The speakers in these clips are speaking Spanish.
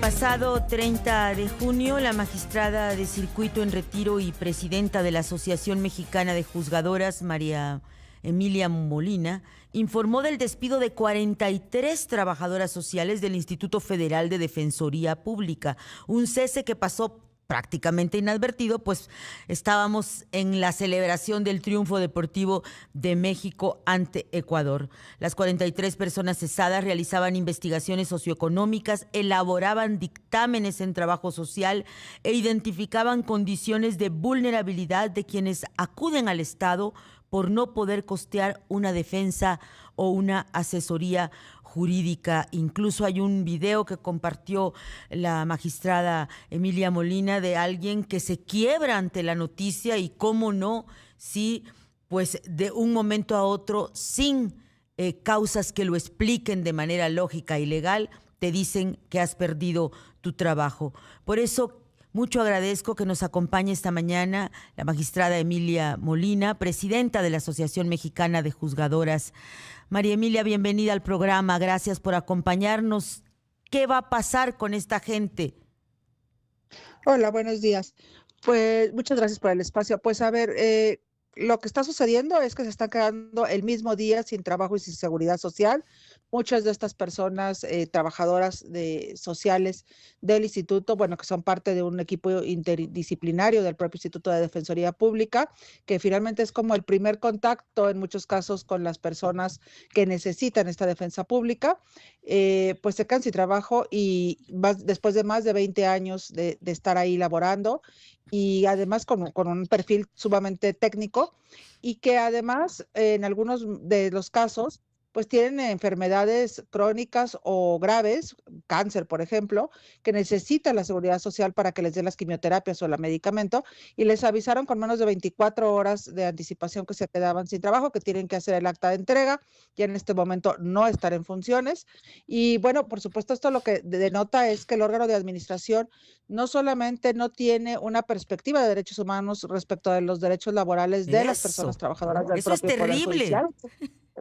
Pasado 30 de junio, la magistrada de circuito en retiro y presidenta de la Asociación Mexicana de Juzgadoras, María Emilia Molina, informó del despido de 43 trabajadoras sociales del Instituto Federal de Defensoría Pública, un cese que pasó prácticamente inadvertido, pues estábamos en la celebración del triunfo deportivo de México ante Ecuador. Las 43 personas cesadas realizaban investigaciones socioeconómicas, elaboraban dictámenes en trabajo social e identificaban condiciones de vulnerabilidad de quienes acuden al Estado por no poder costear una defensa o una asesoría jurídica. Incluso hay un video que compartió la magistrada Emilia Molina de alguien que se quiebra ante la noticia y cómo no, si pues de un momento a otro, sin causas que lo expliquen de manera lógica y legal, te dicen que has perdido tu trabajo. Por eso mucho agradezco que nos acompañe esta mañana la magistrada Emilia Molina, presidenta de la Asociación Mexicana de Juzgadoras. María Emilia, bienvenida al programa. Gracias por acompañarnos. ¿Qué va a pasar con esta gente? Hola, buenos días. Pues muchas gracias por el espacio. Pues a ver, lo que está sucediendo es que se están quedando el mismo día sin trabajo y sin seguridad social. Muchas de estas personas, trabajadoras sociales del instituto, bueno, que son parte de un equipo interdisciplinario del propio Instituto de Defensoría Pública, que finalmente es como el primer contacto en muchos casos con las personas que necesitan esta defensa pública, pues se quedan sin trabajo y después de más de 20 años de estar ahí laborando y además con un perfil sumamente técnico y que además en algunos de los casos pues tienen enfermedades crónicas o graves, cáncer, por ejemplo, que necesitan la seguridad social para que les den las quimioterapias o el medicamento, y les avisaron con menos de 24 horas de anticipación que se quedaban sin trabajo, que tienen que hacer el acta de entrega, y en este momento no estar en funciones. Y bueno, por supuesto, esto lo que denota es que el órgano de administración no solamente no tiene una perspectiva de derechos humanos respecto de los derechos laborales de las personas Eso, trabajadoras del eso es propio Poder terrible. Judicial.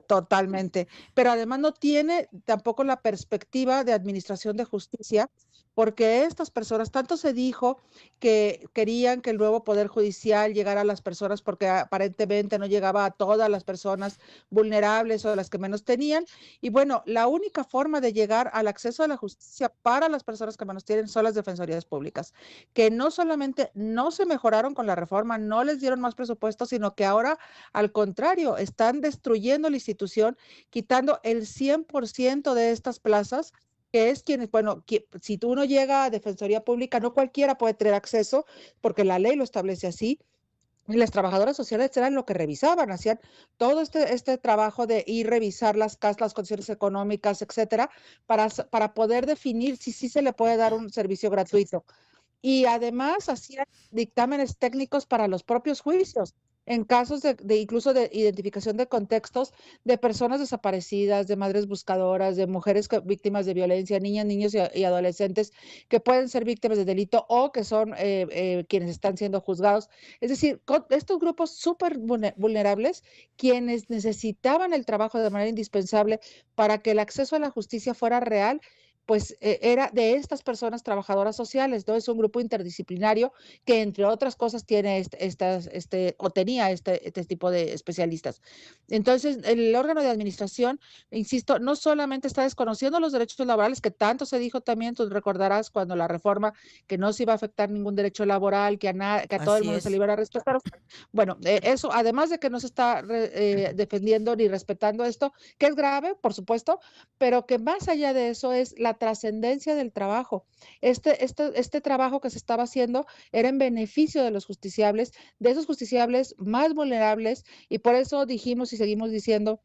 Totalmente, pero además no tiene tampoco la perspectiva de administración de justicia, porque estas personas, tanto se dijo que querían que el nuevo Poder Judicial llegara a las personas porque aparentemente no llegaba a todas las personas vulnerables o a las que menos tenían, y bueno, la única forma de llegar al acceso a la justicia para las personas que menos tienen son las defensorías públicas, que no solamente no se mejoraron con la reforma, no les dieron más presupuesto, sino que ahora, al contrario, están destruyendo la institución, quitando el 100% de estas plazas, que es quienes, bueno, si tú no llega a Defensoría Pública, no cualquiera puede tener acceso, porque la ley lo establece así. Y las trabajadoras sociales eran lo que revisaban, hacían todo este trabajo de ir revisar las casas, las condiciones económicas, etcétera, para poder definir si sí se le puede dar un servicio gratuito. Y además hacían dictámenes técnicos para los propios juicios, en casos de incluso de identificación de contextos de personas desaparecidas, de madres buscadoras, de mujeres víctimas de violencia, niñas, niños y adolescentes que pueden ser víctimas de delito o que son quienes están siendo juzgados. Es decir, con estos grupos súper vulnerables, quienes necesitaban el trabajo de manera indispensable para que el acceso a la justicia fuera real, pues era de estas personas trabajadoras sociales, ¿no? Es un grupo interdisciplinario que, entre otras cosas, tiene o tenía este tipo de especialistas. Entonces, el órgano de administración, insisto, no solamente está desconociendo los derechos laborales, que tanto se dijo también, tú recordarás cuando la reforma, que no se iba a afectar ningún derecho laboral, que a todo el Así mundo se le es. iba a respetar. Bueno, eso, además de que no se está defendiendo ni respetando esto, que es grave, por supuesto, pero que más allá de eso es la trascendencia del trabajo. Este trabajo que se estaba haciendo era en beneficio de los justiciables, de esos justiciables más vulnerables, y por eso dijimos y seguimos diciendo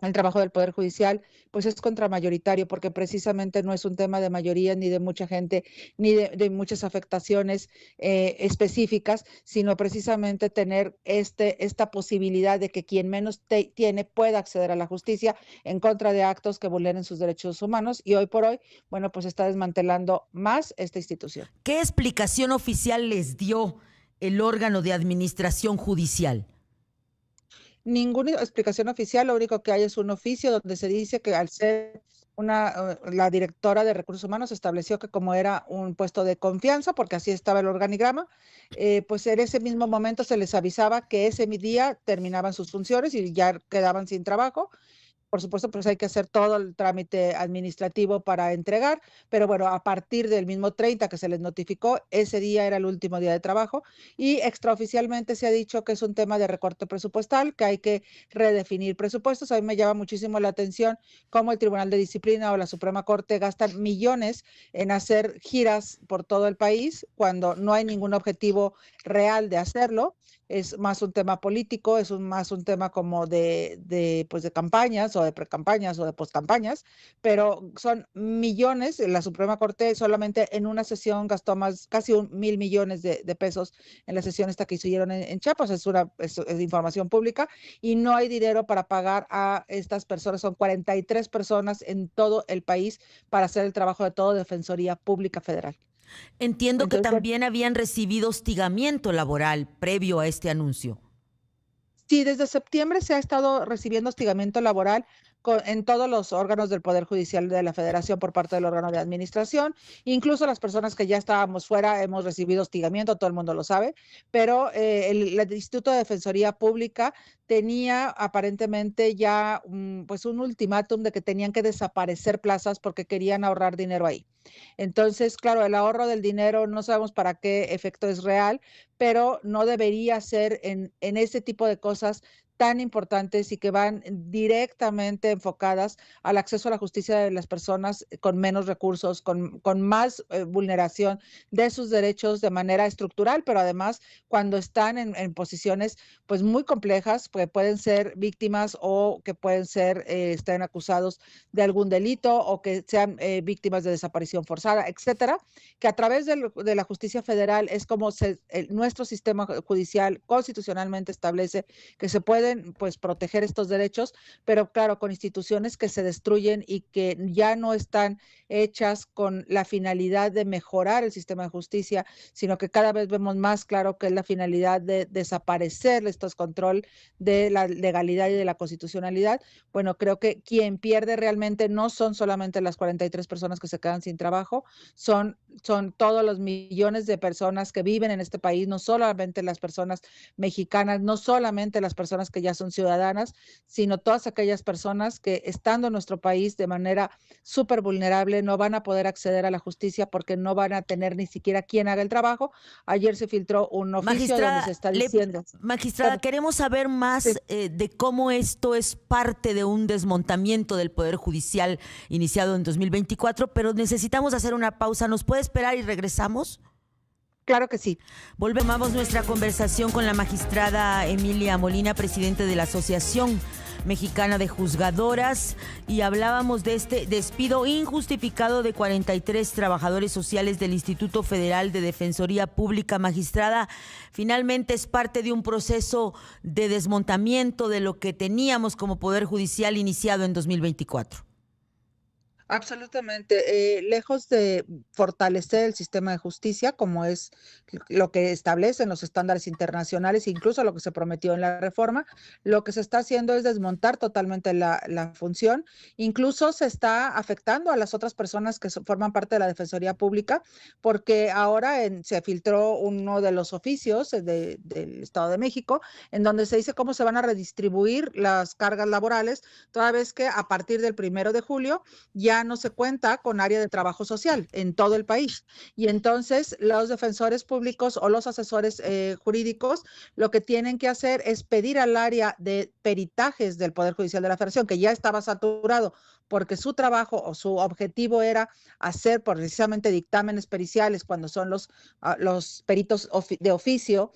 el trabajo del Poder Judicial, pues es contramayoritario, porque precisamente no es un tema de mayoría, ni de mucha gente, ni de muchas afectaciones específicas, sino precisamente tener esta posibilidad de que quien menos tiene pueda acceder a la justicia en contra de actos que vulneren sus derechos humanos, y hoy por hoy, bueno, pues está desmantelando más esta institución. ¿Qué explicación oficial les dio el órgano de administración judicial? Ninguna explicación oficial, lo único que hay es un oficio donde se dice que al ser la directora de Recursos Humanos estableció que como era un puesto de confianza, porque así estaba el organigrama, pues en ese mismo momento se les avisaba que ese día terminaban sus funciones y ya quedaban sin trabajo. Por supuesto, pues hay que hacer todo el trámite administrativo para entregar, pero bueno, a partir del mismo 30 que se les notificó, ese día era el último día de trabajo y extraoficialmente se ha dicho que es un tema de recorte presupuestal, que hay que redefinir presupuestos. A mí me llama muchísimo la atención cómo el Tribunal de Disciplina o la Suprema Corte gastan millones en hacer giras por todo el país cuando no hay ningún objetivo real de hacerlo. Es más un tema político, más un tema como pues de campañas o de precampañas o de postcampañas, pero son millones. La Suprema Corte solamente en una sesión gastó casi 1,000 millones de pesos en la sesión esta que hicieron en Chiapas. Es información pública y no hay dinero para pagar a estas personas. Son 43 personas en todo el país para hacer el trabajo de todo Defensoría Pública Federal. Entiendo que Entonces, también habían recibido hostigamiento laboral previo a este anuncio. sí, desde septiembre se ha estado recibiendo hostigamiento laboral en todos los órganos del Poder Judicial de la Federación por parte del órgano de administración. Incluso las personas que ya estábamos fuera hemos recibido hostigamiento, todo el mundo lo sabe, pero el Instituto de Defensoría Pública tenía aparentemente ya pues un ultimátum de que tenían que desaparecer plazas porque querían ahorrar dinero ahí. Entonces, claro, el ahorro del dinero no sabemos para qué efecto es real, pero no debería ser en ese tipo de cosas tan importantes y que van directamente enfocadas al acceso a la justicia de las personas con menos recursos, con más vulneración de sus derechos de manera estructural, pero además cuando están en posiciones pues muy complejas, pues pueden ser víctimas o que pueden ser, estén acusados de algún delito o que sean víctimas de desaparición forzada, etcétera, que a través de la justicia federal es como nuestro sistema judicial constitucionalmente establece que se pueden pues proteger estos derechos, pero claro, con instituciones que se destruyen y que ya no están hechas con la finalidad de mejorar el sistema de justicia, sino que cada vez vemos más claro que es la finalidad de desaparecer estos control de la legalidad y de la constitucionalidad. Bueno, creo que quien pierde realmente no son solamente las 43 personas que se quedan sin trabajo, son todos los millones de personas que viven en este país, no solamente las personas mexicanas, no solamente las personas que ya son ciudadanas, sino todas aquellas personas que estando en nuestro país de manera súper vulnerable no van a poder acceder a la justicia porque no van a tener ni siquiera quien haga el trabajo. Ayer se filtró un oficio donde se está diciendo. Magistrada, queremos saber más de cómo esto es parte de un desmontamiento del Poder Judicial iniciado en 2024, pero necesitamos hacer una pausa. ¿Nos puede esperar y regresamos? Claro que sí. Volvemos nuestra conversación con la magistrada Emilia Molina, presidente de la Asociación Mexicana de Juzgadoras, y hablábamos de este despido injustificado de 43 trabajadores sociales del Instituto Federal de Defensoría Pública. Magistrada, finalmente es parte de un proceso de desmontamiento de lo que teníamos como Poder Judicial iniciado en 2024. Absolutamente. Lejos de fortalecer el sistema de justicia, como es lo que establecen los estándares internacionales, incluso lo que se prometió en la reforma, lo que se está haciendo es desmontar totalmente la función. Incluso se está afectando a las otras personas que forman parte de la Defensoría Pública, porque ahora se filtró uno de los oficios del Estado de México, en donde se dice cómo se van a redistribuir las cargas laborales, toda vez que a partir del 1 de julio ya no se cuenta con área de trabajo social en todo el país. Y entonces los defensores públicos o los asesores jurídicos lo que tienen que hacer es pedir al área de peritajes del Poder Judicial de la Federación, que ya estaba saturado porque su trabajo o su objetivo era hacer precisamente dictámenes periciales cuando son los peritos de oficio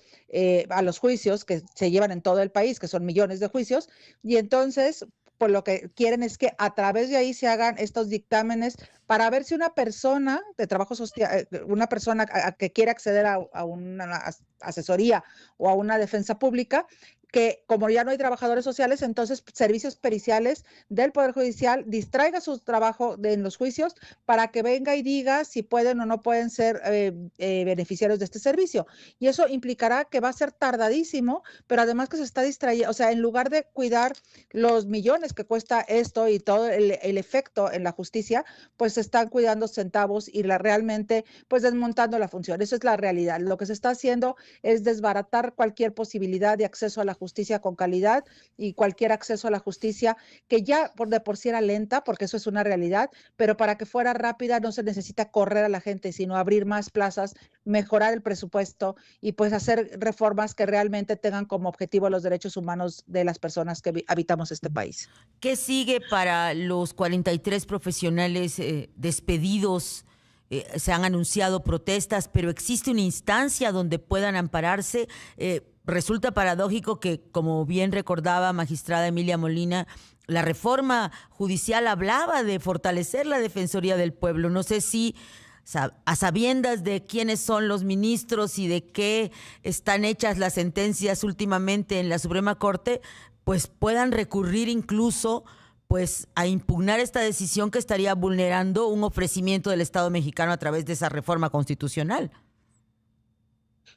a los juicios que se llevan en todo el país, que son millones de juicios, y entonces pues lo que quieren es que a través de ahí se hagan estos dictámenes para ver si una persona de trabajo social, una persona que quiere acceder a una asesoría o a una defensa pública, que como ya no hay trabajadores sociales, entonces servicios periciales del Poder Judicial distraiga su trabajo en los juicios para que venga y diga si pueden o no pueden ser beneficiarios de este servicio. Y eso implicará que va a ser tardadísimo, pero además que se está distrayendo, o sea, en lugar de cuidar los millones que cuesta esto y todo el efecto en la justicia, pues se están cuidando centavos y realmente pues desmontando la función. Eso es la realidad. Lo que se está haciendo es desbaratar cualquier posibilidad de acceso a la justicia con calidad y cualquier acceso a la justicia que ya por sí era lenta, porque eso es una realidad, pero para que fuera rápida no se necesita correr a la gente, sino abrir más plazas, mejorar el presupuesto y pues hacer reformas que realmente tengan como objetivo los derechos humanos de las personas que habitamos este país. ¿Qué sigue para los 43 profesionales despedidos? Se han anunciado protestas, pero ¿existe una instancia donde puedan ampararse? Resulta paradójico que, como bien recordaba magistrada Emilia Molina, la reforma judicial hablaba de fortalecer la Defensoría del Pueblo. No sé si a sabiendas de quiénes son los ministros y de qué están hechas las sentencias últimamente en la Suprema Corte, pues puedan recurrir incluso pues a impugnar esta decisión que estaría vulnerando un ofrecimiento del Estado mexicano a través de esa reforma constitucional.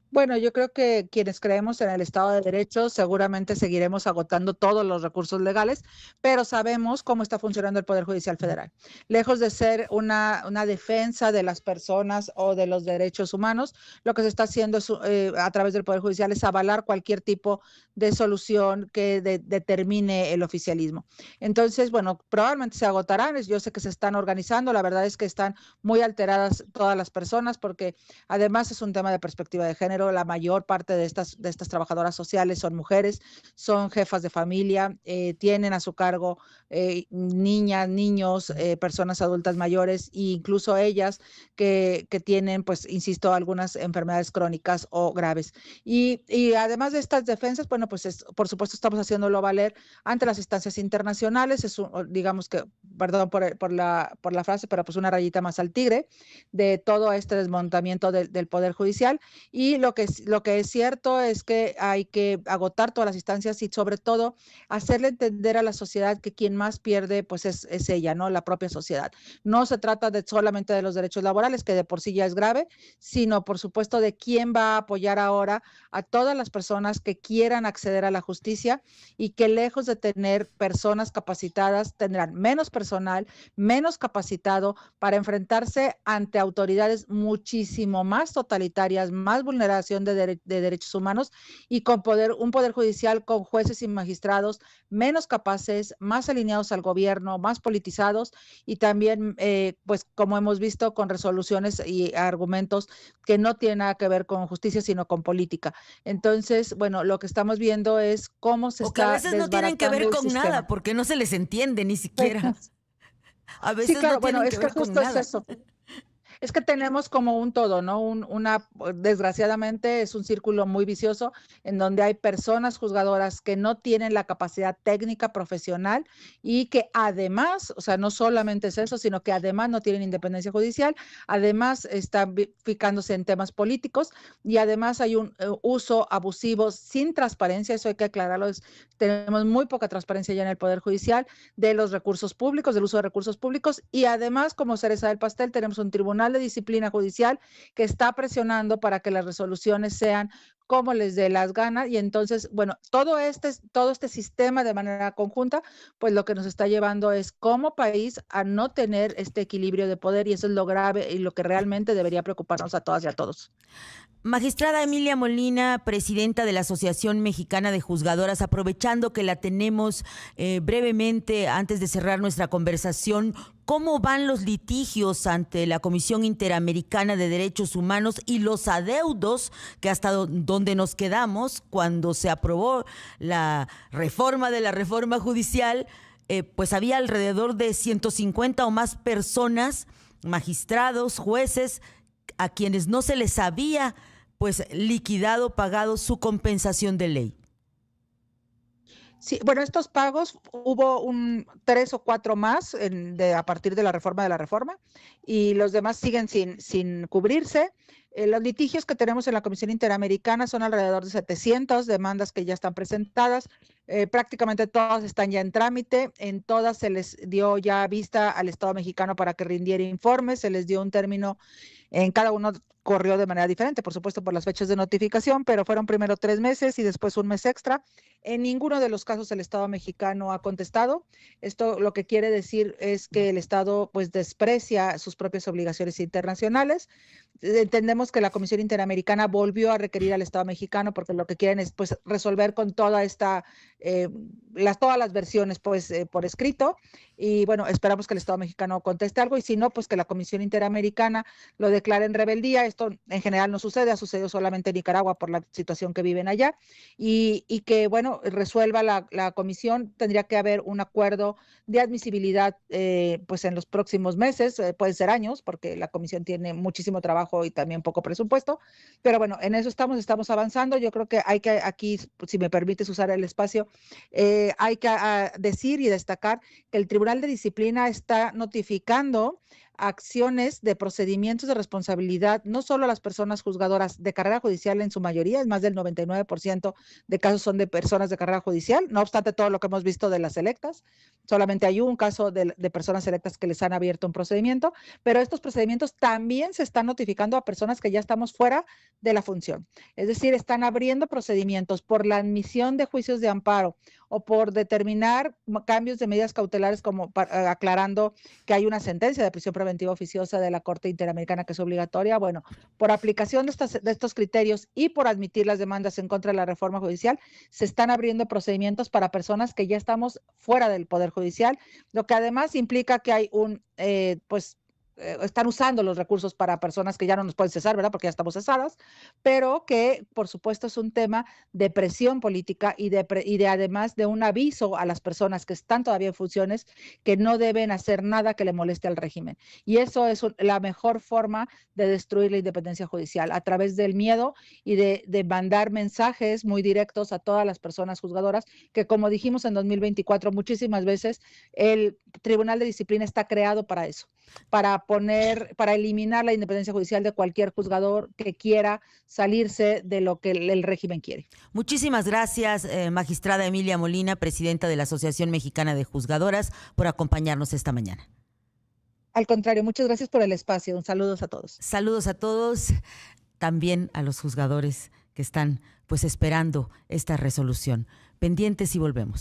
Bueno, yo creo que quienes creemos en el Estado de Derecho seguramente seguiremos agotando todos los recursos legales, pero sabemos cómo está funcionando el Poder Judicial Federal. Lejos de ser una defensa de las personas o de los derechos humanos, lo que se está haciendo es, a través del Poder Judicial es avalar cualquier tipo de solución que determine el oficialismo. Entonces, bueno, probablemente se agotarán. Yo sé que se están organizando, la verdad es que están muy alteradas todas las personas porque además es un tema de perspectiva de género. La mayor parte de estas trabajadoras sociales son mujeres, son jefas de familia, tienen a su cargo niñas, niños, personas adultas mayores e incluso ellas que tienen, pues, insisto, algunas enfermedades crónicas o graves. Y además de estas defensas, bueno, pues por supuesto estamos haciéndolo valer ante las instancias internacionales. Digamos que, perdón por la frase, pero pues una rayita más al tigre de todo este desmontamiento del Poder Judicial. Y lo que es cierto es que hay que agotar todas las instancias y sobre todo hacerle entender a la sociedad que quien más pierde pues es ella, ¿no? La propia sociedad. No se trata solamente de los derechos laborales, que de por sí ya es grave, sino por supuesto de quién va a apoyar ahora a todas las personas que quieran acceder a la justicia y que lejos de tener personas capacitadas tendrán menos personal, menos capacitado para enfrentarse ante autoridades muchísimo más totalitarias, más vulneración de derechos humanos y con un poder judicial con jueces y magistrados menos capaces, más alineados al gobierno, más politizados y también, pues como hemos visto, con resoluciones y argumentos que no tienen nada que ver con justicia, sino con política. Entonces, bueno, lo que estamos viendo es cómo se O que a está veces no tienen que ver desbaratando el con sistema. nada, porque no se les entiende ni siquiera. A Sí, veces claro, no bueno, tienen que es que ver con justo es nada. eso. Es que tenemos como un todo, ¿no? Desgraciadamente es un círculo muy vicioso en donde hay personas juzgadoras que no tienen la capacidad técnica profesional y que además, o sea, no solamente es eso, sino que además no tienen independencia judicial, además están picándose en temas políticos y además hay un uso abusivo sin transparencia, eso hay que aclararlo, tenemos muy poca transparencia ya en el Poder Judicial de los recursos públicos, del uso de recursos públicos y además, como cereza del pastel, tenemos un tribunal de disciplina judicial que está presionando para que las resoluciones sean como les dé las ganas y entonces, bueno, todo este sistema de manera conjunta, pues lo que nos está llevando es como país a no tener este equilibrio de poder y eso es lo grave y lo que realmente debería preocuparnos a todas y a todos. Magistrada Emilia Molina, presidenta de la Asociación Mexicana de Juzgadoras, aprovechando que la tenemos brevemente antes de cerrar nuestra conversación, ¿cómo van los litigios ante la Comisión Interamericana de Derechos Humanos y los adeudos que hasta donde nos quedamos cuando se aprobó la reforma de la reforma judicial? Pues había alrededor de 150 o más personas, magistrados, jueces, a quienes no se les había pues liquidado, pagado su compensación de ley. Sí, bueno, estos pagos hubo 3 o 4 más a partir de la reforma y los demás siguen sin cubrirse. Los litigios que tenemos en la Comisión Interamericana son alrededor de 700 demandas que ya están presentadas. Prácticamente todas están ya en trámite. En todas se les dio ya vista al Estado mexicano para que rindiera informes, se les dio un término. En cada uno corrió de manera diferente, por supuesto, por las fechas de notificación, pero fueron primero 3 meses y después un mes extra. En ninguno de los casos el Estado mexicano ha contestado. Esto lo que quiere decir es que el Estado pues desprecia sus propias obligaciones internacionales. Entendemos que la Comisión Interamericana volvió a requerir al Estado mexicano porque lo que quieren es pues resolver con toda esta, todas las versiones pues por escrito, y bueno, esperamos que el Estado mexicano conteste algo, y si no, pues que la Comisión Interamericana lo declare en rebeldía. Esto en general no sucede, ha sucedido solamente en Nicaragua por la situación que viven allá, y que bueno, resuelva la comisión. Tendría que haber un acuerdo de admisibilidad pues en los próximos meses, pueden ser años, porque la comisión tiene muchísimo trabajo y también poco presupuesto, pero bueno, en eso estamos avanzando. Yo creo que hay que aquí, si me permites usar el espacio, hay que decir y destacar que el Tribunal de Disciplina está notificando acciones de procedimientos de responsabilidad, no solo a las personas juzgadoras de carrera judicial, en su mayoría, es más del 99% de casos son de personas de carrera judicial, no obstante todo lo que hemos visto de las electas, solamente hay un caso de personas electas que les han abierto un procedimiento, pero estos procedimientos también se están notificando a personas que ya estamos fuera de la función, es decir, están abriendo procedimientos por la admisión de juicios de amparo o por determinar cambios de medidas cautelares, como aclarando que hay una sentencia de prisión preventiva oficiosa de la Corte Interamericana que es obligatoria. Bueno, por aplicación de estos criterios y por admitir las demandas en contra de la reforma judicial, se están abriendo procedimientos para personas que ya estamos fuera del Poder Judicial, lo que además implica que hay están usando los recursos para personas que ya no nos pueden cesar, ¿verdad? Porque ya estamos cesadas, pero que por supuesto es un tema de presión política y de además de un aviso a las personas que están todavía en funciones que no deben hacer nada que le moleste al régimen. Y eso es la mejor forma de destruir la independencia judicial, a través del miedo y de mandar mensajes muy directos a todas las personas juzgadoras, que como dijimos en 2024 muchísimas veces, el Tribunal de Disciplina está creado para eso, para eliminar la independencia judicial de cualquier juzgador que quiera salirse de lo que el régimen quiere. Muchísimas gracias, magistrada Emilia Molina, presidenta de la Asociación Mexicana de Juzgadoras, por acompañarnos esta mañana. Al contrario, muchas gracias por el espacio. Un saludos a todos. Saludos a todos, también a los juzgadores que están pues esperando esta resolución. Pendientes y volvemos.